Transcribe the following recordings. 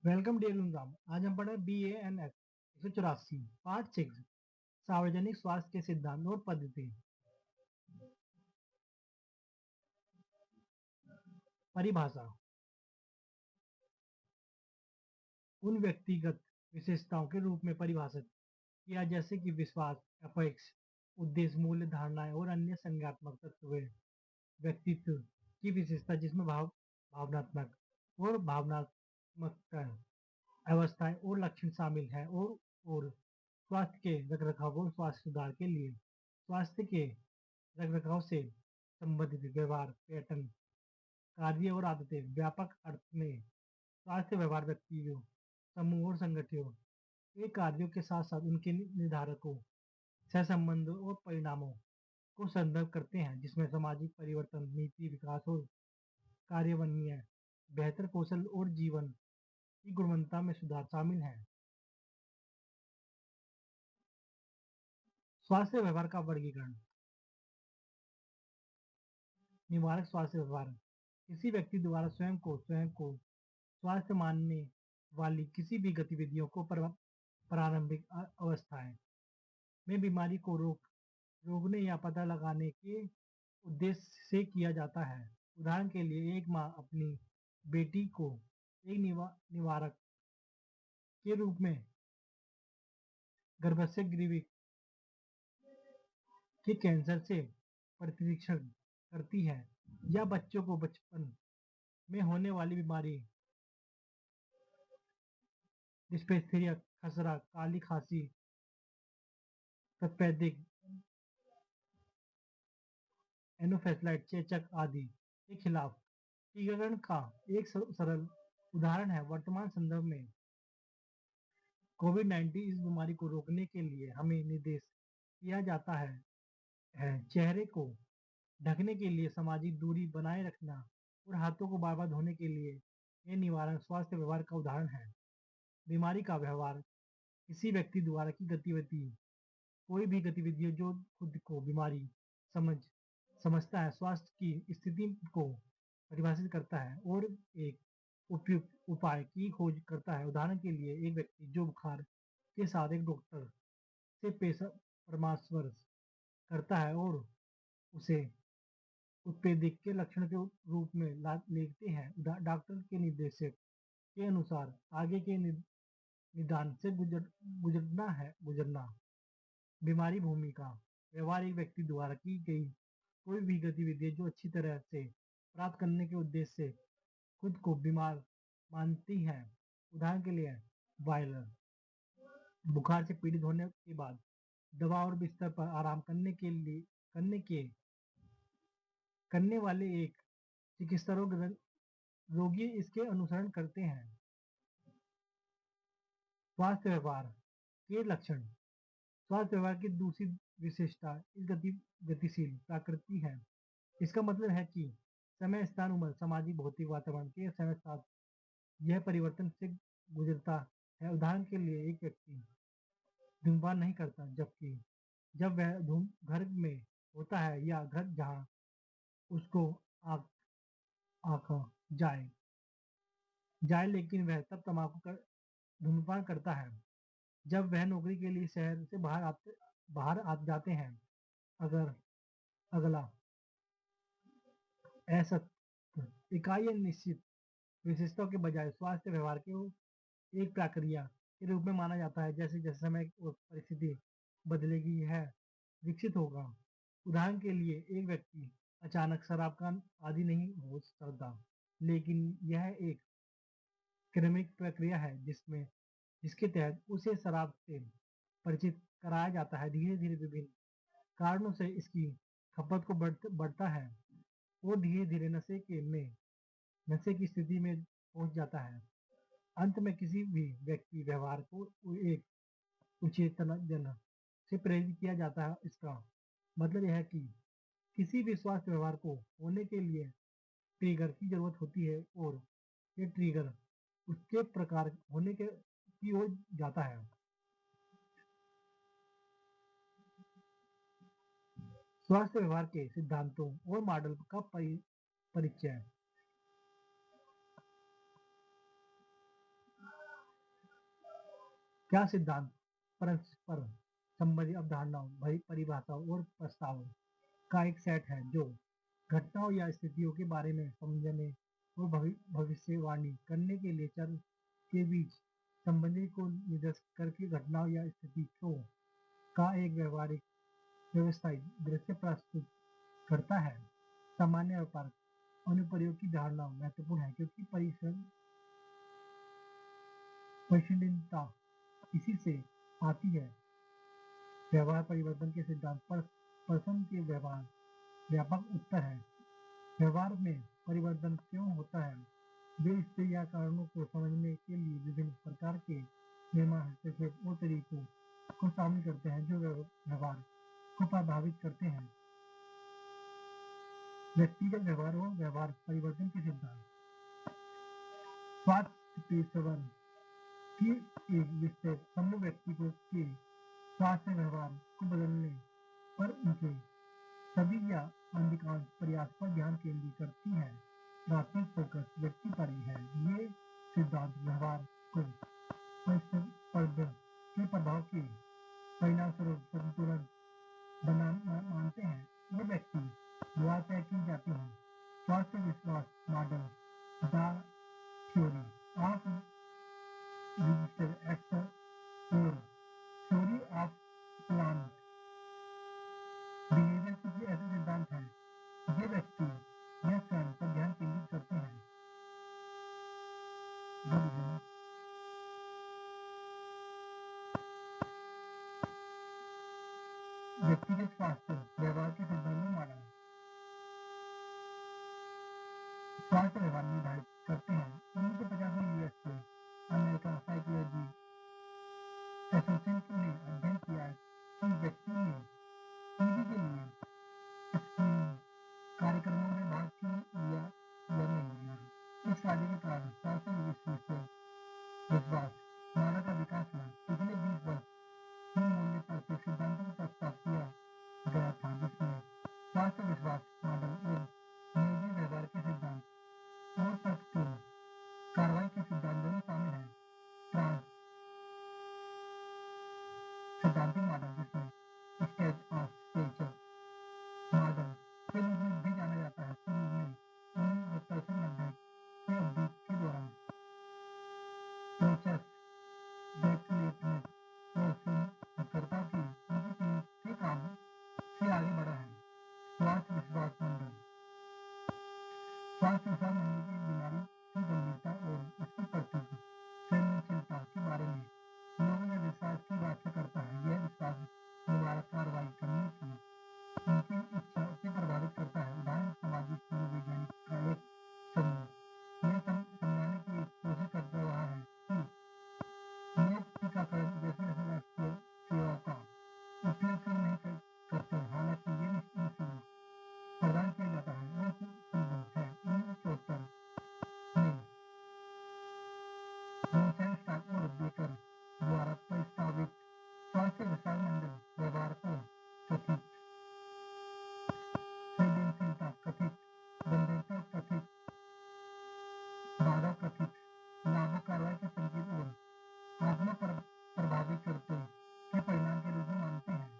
Welcome dear गुंजाम। आज हम पढ़े BANS 184 पार्ट 6 सार्वजनिक स्वास्थ्य के सिद्धांत और पद्धति। परिभाषा उन व्यक्तिगत विशेषताओं के रूप में परिभाषित किया जैसे कि विश्वास, अपेक्ष, उद्देश्य, मूल्य, धारणाएं और अन्य संज्ञात्मक तत्व। व्यक्तित्व की विशेषता जिसमें भावनात्मक और भावनात्मक अवस्थाएं और लक्षण शामिल हैं और स्वास्थ्य के रखरखाव और स्वास्थ्य सुधार के लिए स्वास्थ्य के रखरखाव से संबंधित व्यवहार पैटर्न, कार्य और आदतें। व्यापक अर्थ में स्वास्थ्य व्यवहार व्यक्तियों, समूह और संगठनों के कार्यों के साथ साथ उनके निर्धारकों, सहसंबंधों और परिणामों को संदर्भ करते हैं, जिसमें सामाजिक परिवर्तन, नीति विकास और कार्यान्वयन, बेहतर कौशल और जीवन की गुणवत्ता में सुधार शामिल है। स्वास्थ्य व्यवहार का वर्गीकरण। निवारक स्वास्थ्य व्यवहार किसी व्यक्ति द्वारा स्वयं को स्वास्थ्य मानने वाली किसी भी गतिविधियों को प्रारंभिक अवस्थाएं में बीमारी को रोकने या पता लगाने के उद्देश्य से किया जाता है। उदाहरण के लिए एक माँ अपनी बेटी को एक निवारक के रूप में गर्भाशय ग्रीवी के कैंसर से परीक्षण करती है, या बच्चों को बचपन में होने वाली बीमारी डिस्पेप्सिया, खसरा, काली खांसी, तपेदिक, एनोफेसलाइट, चेचक आदि के खिलाफ टीकाकरण का एक सरल उदाहरण है। वर्तमान संदर्भ में कोविड-19 इस बीमारी को रोकने के लिए हमें निर्देश किया जाता है चेहरे को ढकने के लिए सामाजिक दूरी बनाए रखना और हाथों को बार बार धोने के लिए। ये निवारण स्वास्थ्य व्यवहार का उदाहरण है। बीमारी का व्यवहार किसी व्यक्ति द्वारा की गतिविधि, कोई भी गतिविधि जो खुद को बीमारी समझ समझता है, स्वास्थ्य की स्थिति को परिभाषित करता है और एक उपयुक्त उपाय की खोज करता है। उदाहरण के लिए एक व्यक्ति जो बुखार के साथ एक डॉक्टर से पेशा परामर्श करता है और उसे उत्पेदिक के लक्षण के रूप में लेते हैं, डॉक्टर के निर्देशक के अनुसार आगे के निदान से गुजरना। बीमारी भूमिका व्यवहार एक व्यक्ति द्वारा की गई कोई भी गतिविधि जो अच्छी तरह से प्राप्त करने के उद्देश्य से खुद को बीमार मानती है। उदाहरण के लिए वायरल बुखार से पीड़ित होने के बाद दवा और बिस्तर पर आराम करने के करने वाले एक चिकित्सक रोगी इसके अनुसरण करते हैं। स्वास्थ्य व्यवहार के लक्षण। स्वास्थ्य व्यवहार की दूसरी विशेषता इस गतिशील प्रकृति है। इसका मतलब है कि समय, स्थान, उम्र, सामाजिक भौतिक वातावरण के समय साथ यह परिवर्तन से गुजरता है। उदाहरण के लिए एक व्यक्ति धूम्रपान नहीं करता, जबकि जब वह धूम घर में होता है या घर जहाँ उसको आँख आँख जाए जाए लेकिन वह तब तम्बाकू कर धूम्रपान करता है जब वह नौकरी के लिए शहर से बाहर आ जाते हैं। अगर अगला असत्य इकाई या निश्चित विशेषताओं के बजाय स्वास्थ्य व्यवहार को एक प्रक्रिया के रूप में माना जाता है। जैसे जैसे समय और परिस्थिति बदलेगी है विकसित होगा। उदाहरण के लिए एक व्यक्ति अचानक शराब का आदी नहीं हो सकता, लेकिन यह एक क्रमिक प्रक्रिया है जिसके तहत उसे शराब से परिचित कराया जाता है। धीरे धीरे विभिन्न कारणों से इसकी खपत को बढ़ता है और धीरे धीरे नशे की स्थिति में पहुंच जाता है। अंत में किसी भी व्यक्ति व्यवहार को एक उचेतना से प्रेरित किया जाता है। इसका मतलब यह है कि किसी भी स्वास्थ्य व्यवहार को होने के लिए ट्रिगर की जरूरत होती है और ये ट्रिगर उसके प्रकार होने के की ओर जाता है। स्वास्थ्य व्यवहार के सिद्धांतों और मॉडल का परिचय। क्या सिद्धांत परस्पर संबंधित अवधारणाओं, परिभाषाओं और प्रस्तावों का एक सेट है जो घटनाओं या स्थितियों के बारे में समझने और भविष्यवाणी करने के लिए चर के बीच संबंध को निर्दिष्ट करके घटनाओं या स्थितियों का एक व्यवहारिक व्यवस्थित दृश्य प्रस्तुत करता है। सामान्य व्यापार अनुप्रयोग की धारणा महत्वपूर्ण है क्योंकि परिशुद्धता इसी से आती है। व्यवहार परिवर्तन के सिद्धांत पर पर्सन के व्यवहार व्यापक उत्तर है। व्यवहार में परिवर्तन क्यों होता है? वे स्थिति या कारणों को समझने के लिए विभिन्न प्रकार के निर्माण हस्तक्षेप और तरीकों को शामिल करते हैं जो व्यवहार को प्रभावित करते हैं। व्यक्तिगत व्यवहार और व्यवहार परिवर्तन के सिद्धांत स्वास्थ्य पेशेवर की एक विस्तृत समूह व्यक्ति के स्वास्थ्य व्यवहार को बदलने पर उनके सभी या अधिकांश प्रयास पर ध्यान केंद्रित करती है। प्राथमिक फोकस व्यक्ति पर ही है। ये सिद्धांत व्यवहार को प्रतिस्पर्धा के प्रभाव के परिणामस्वरूप संतुलन मानते हैं। ये व्यक्ति द्वारा तय की जाती है। स्वास्थ्य विश्वास model the theory of register actor और थ्योरी ऑफ प्लान बिहेवियर कुछ ऐसे सिद्धांत हैं ये व्यक्ति या स्वयं पर ध्यान केंद्रित करते हैं। व्यक्तिगत स्वास्थ्य व्यवहार के सिद्धांत में माना स्वास्थ्य व्यवहार निर्धारित करते हैं। 1950 में यूएस के अमेरिका साइकोलॉजी एसोसिएशन ने अध्ययन किया कि व्यक्ति ने टीबी के लिए स्क्रीनिंग कार्यक्रमों में भाग क्यों लिया या नहीं लिया। इस कार्य के कारण स्वास्थ्य विश्वास मानव का विकास हुआ। पिछले 20 वर्ष तीन मूल्य पर से सिद्धांतों का प्रस्ताव किया गया था जिसमें स्वास्थ्य विश्वास मॉडल और नियोजित व्यवहार के सिद्धांत और तर्कपूर्ण कार्रवाई के सिद्धांत दोनों शामिल हैं। ट्रांस सैद्धांतिक मॉडल जिसे स्टेज ऑफ स्टेचर मॉडल के रूप में भी जाना जाता है शुरू में 1970 से 90 के अवधि के दौरान प्रोसेस डेक्लेटनेस और शोधकर्ता की उनकी टीम के काम से आगे बढ़ा है। स्वास्थ्य विश्वास मॉडल स्वास्थ्य विश्वास मॉडल की बीमारी की गंभीरता और उसकी प्रकृति संवेदनशीलता के बारे में लोगों के विश्वास की व्याख्या करता है। यह विश्वास निवारक कार्रवाई करने की उनकी इच्छा से प्रभावित करता है। उदाहरण सामाजिक मनोवैज्ञानिक का एक समूह यह समझाने की कोशिश कर रहा है कि लोग टीकाकरण जैसी राष्ट्रीय सेवाओं का उपयोग क्यों नहीं करते। हालांकि ये निःशुल्क प्रदान किया जाता है और सुलभ है। 1974 में रोसेनस्टाइन और बेकर द्वारा प्रस्तावित स्वास्थ्य विश्वास मंडल व्यवहार को कथित संवेदनशीलता कथित गंभीरता कथित बाधा कथित लागू कार्रवाई के संकेत और आत्मा प्रभावित करते के परिणाम के रूप में मानते हैं।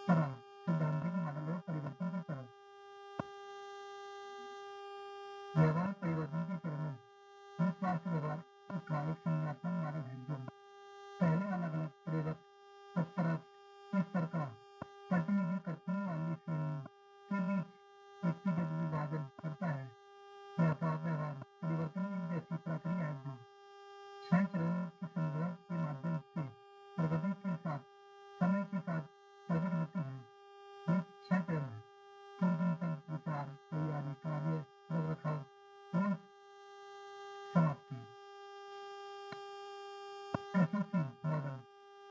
तरह सैद्धांतिक मॉडल और परिवर्तन की तरह व्यवहार परिवर्तन के चरणों में स्वास्थ्य व्यवहार का एक संज्ञानात्मक मॉडल है जो पहले अलग अलग प्रेरक तत्परता के स्तर का प्रतिनिधित्व करने वाली श्रेणी के बीच व्यक्तिगत विभाजन करता है। व्यवहार परिवर्तन एक जैसी प्रक्रिया है जो 6 चरणों की संग्रह के माध्यम से प्रगति के साथ समय के साथ प्रकट होती है। ये 6 चरण हैं पूर्वचिंतन विचार तैयारी कार्य रखरखाव और समाप्ति। एसोसी मॉडल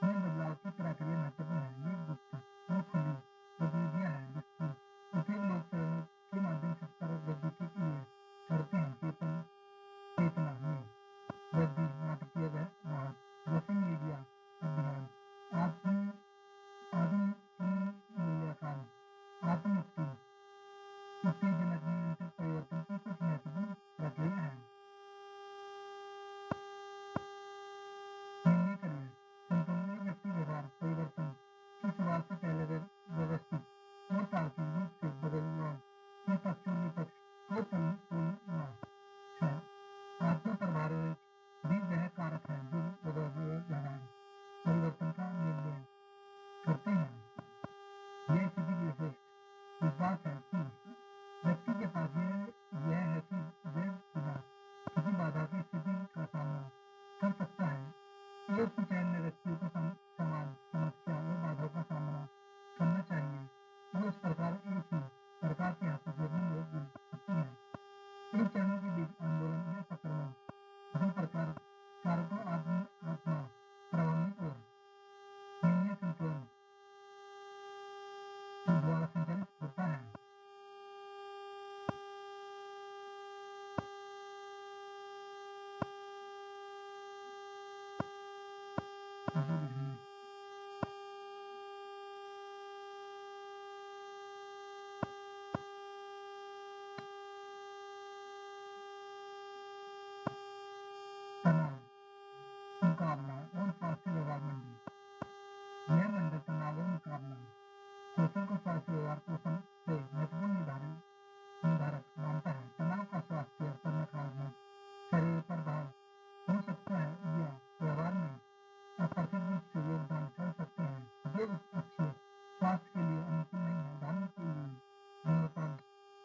में बदलाव की प्रक्रिया महत्वपूर्ण है। ये गुप्त और खुली गतिविधियां हैं जिसकी उपयोग लोग चरणों पहले व्यवस्थित और तार्किक रूप से बदलना ये पक्ष और विपक्ष को तुलना है। आत्मा प्रभाव भी वह कारक है जो व्यवहार परिवर्तन का निर्णय करते हैं। यह स्थिति विशेष विश्वास है कि व्यक्ति के पास यह है कि वह बिना किसी बाधा की स्थिति का सामना कर सकता है। एक ही चैन में व्यक्तियों को समान समस्या और बाधाओं का सामना करना चाहिए और इस प्रकार एक ही प्रकार की हस्तक्षेप में मदद मिल सकती है। इन चरणों के बीच आंदोलन या संक्रमण दो प्रकार कारकों आत्मा प्रभावित और निर्णय संतुलन के द्वारा संचालित होता है। तनाव मुकाबला और स्वास्थ्य व्यवहार मंडल। यह मंडल तनाव और मुकाबला कौशल को स्वास्थ्य व्यवहार कौशल से महत्वपूर्ण निर्धारक मानता है। तनाव का स्वास्थ्य पर नकारात्मक शरीर प्रभाव हो सकता है या व्यवहार में अप्रत्यक्ष रूप से योगदान कर सकते हैं जो अच्छे स्वास्थ्य के लिए अनुकूल नहीं है। उदाहरण के लिए धूम्रपान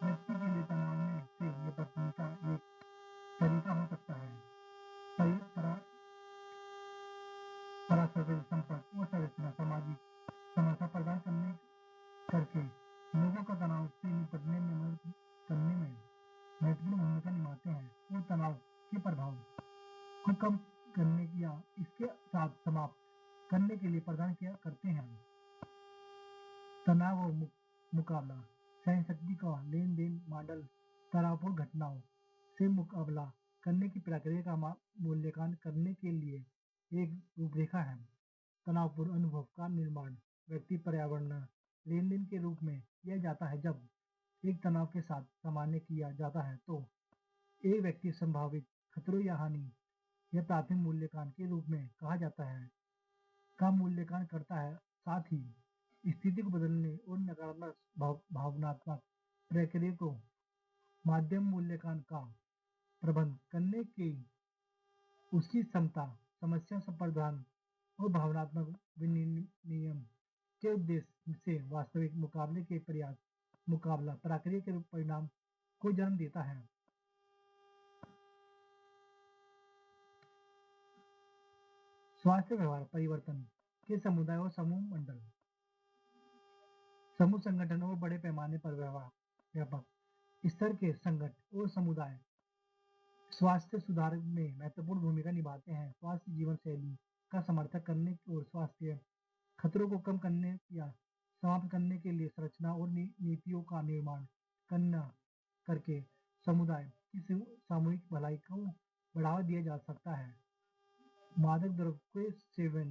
व्यक्ति के लिए तनाव में से निपटने का एक तरीका हो सकता है। परस्पर संपर्क और संरचना सामाजिक समर्थन प्रदान करके लोगों को तनाव से निपटने में मदद करने में महत्वपूर्ण भूमिका निभाते हैं और तनाव के प्रभाव को कम करने या इसके साथ समाप्त करने के लिए प्रदान किया करते हैं। तनाव और मुकाबला सहनशक्ति का लेन देन मॉडल तनावपूर्ण घटनाओं से मुकाबला करने की प्रक्रिया का मूल्यांकन करने के लिए एक रूपरेखा है। तनावपूर्ण अनुभव का निर्माण व्यक्ति पर्यावरण लेन देन के रूप में किया जाता है। जब एक तनाव के साथ सामान्य किया जाता है तो एक व्यक्ति संभावित खतरों या हानि या प्राथमिक मूल्यांकन के रूप में कहा जाता है का मूल्यांकन करता है। साथ ही स्थिति को बदलने और नकारात्मक भावनात्मक प्रक्रिया को माध्यम मूल्यांकन का प्रबंध करने की उसकी क्षमता समस्या समाधान और भावनात्मक विनियमन के उद्देश्य से वास्तविक मुकाबले के प्रयास मुकाबला प्रक्रिया के परिणाम को जन्म देता है। स्वास्थ्य व्यवहार परिवर्तन के समुदाय और समूह मंडल। समूह संगठन और बड़े पैमाने पर व्यापक स्तर के संगठन और समुदाय स्वास्थ्य सुधार में महत्वपूर्ण भूमिका निभाते हैं। स्वास्थ्य जीवन शैली का समर्थन करने और स्वास्थ्य खतरों को कम करने या समाप्त करने के लिए संरचना और नीतियों का निर्माण करके समुदाय की सामूहिक भलाई को बढ़ावा दिया जा सकता है। मादक द्रव्य के सेवन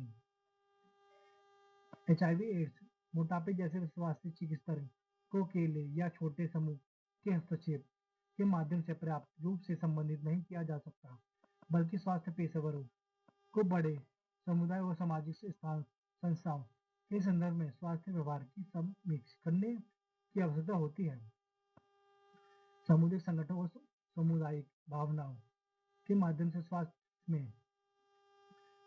HIV एड्स मोटापे जैसे स्वास्थ्य चिकित्सकों के लिए या छोटे समूह के हस्तक्षेप के माध्यम से पर्याप्त रूप से संबंधित नहीं किया जा सकता, बल्कि स्वास्थ्य पेशेवरों को बड़े समुदाय और सामाजिक संस्थाओं के संदर्भ में स्वास्थ्य व्यवहार की समीक्षा करने की आवश्यकता होती है। सामुदायिक संगठन और सामुदायिक भावनाओं के माध्यम से स्वास्थ्य में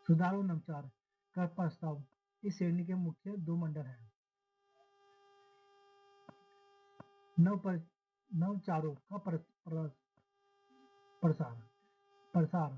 सुधार और नवाचार का प्रस्ताव इस श्रेणी के मुख्य दो मंडल हैं। नवचारों का प्रसार